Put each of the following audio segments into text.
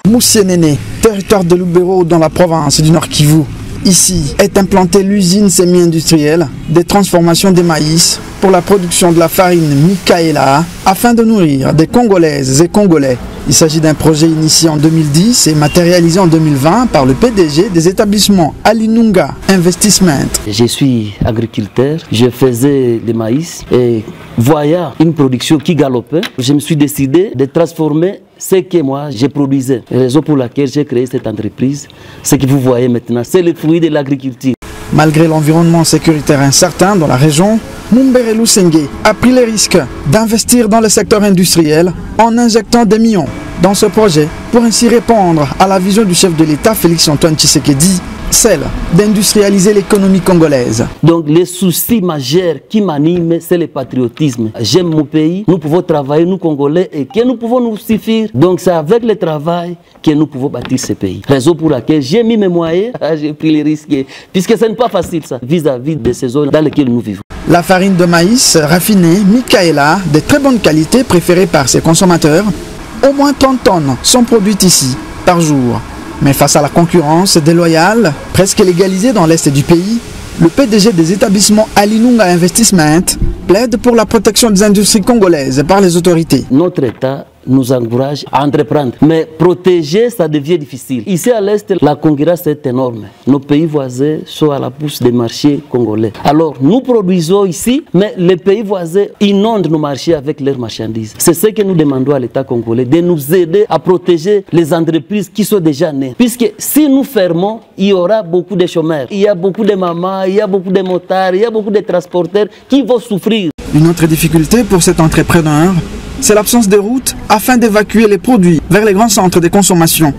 Moussienene, territoire de Lubero dans la province du Nord Kivu. Ici est implantée l'usine semi-industrielle des transformations des maïs pour la production de la farine Mikaela afin de nourrir des Congolaises et Congolais. Il s'agit d'un projet initié en 2010 et matérialisé en 2020 par le PDG des établissements Alinunga Investment. Je suis agriculteur, je faisais du maïs et voyant une production qui galopait, je me suis décidé de transformer ce que moi je produisais. La raison pour laquelle j'ai créé cette entreprise, ce que vous voyez maintenant, c'est le fruit de l'agriculture. Malgré l'environnement sécuritaire incertain dans la région, Mumbere Lusenge a pris le risque d'investir dans le secteur industriel en injectant des millions dans ce projet pour ainsi répondre à la vision du chef de l'État Félix-Antoine Tshisekedi, celle d'industrialiser l'économie congolaise. Donc les soucis majeurs qui m'animent, c'est le patriotisme. J'aime mon pays, nous pouvons travailler, nous Congolais, et que nous pouvons nous suffire. Donc c'est avec le travail que nous pouvons bâtir ce pays. Raison pour laquelle j'ai mis mes moyens, j'ai pris les risques, puisque ce n'est pas facile ça, vis-à-vis de ces zones dans lesquelles nous vivons. La farine de maïs raffinée Mikaela, de très bonne qualité, préférée par ses consommateurs, au moins 30 tonnes sont produites ici par jour. Mais face à la concurrence déloyale, presque légalisée dans l'est du pays, le PDG des établissements Alinunga Investment plaide pour la protection des industries congolaises par les autorités. Notre État nous encourage à entreprendre, mais protéger, ça devient difficile. Ici à l'Est, la concurrence est énorme. Nos pays voisins sont à la pousse des marchés congolais. Alors, nous produisons ici, mais les pays voisins inondent nos marchés avec leurs marchandises. C'est ce que nous demandons à l'État congolais, de nous aider à protéger les entreprises qui sont déjà nées. Puisque si nous fermons, il y aura beaucoup de chômeurs. Il y a beaucoup de mamans, il y a beaucoup de motards, il y a beaucoup de transporteurs qui vont souffrir. Une autre difficulté pour cet entrepreneur, c'est l'absence de routes afin d'évacuer les produits vers les grands centres de consommation.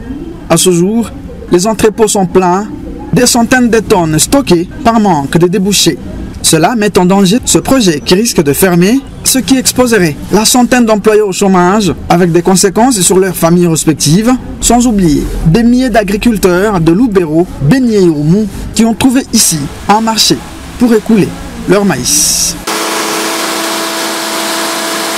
À ce jour, les entrepôts sont pleins, des centaines de tonnes stockées par manque de débouchés. Cela met en danger ce projet qui risque de fermer, ce qui exposerait la centaine d'employés au chômage avec des conséquences sur leurs familles respectives, sans oublier des milliers d'agriculteurs de Lubero, Beni et Oumou qui ont trouvé ici un marché pour écouler leur maïs.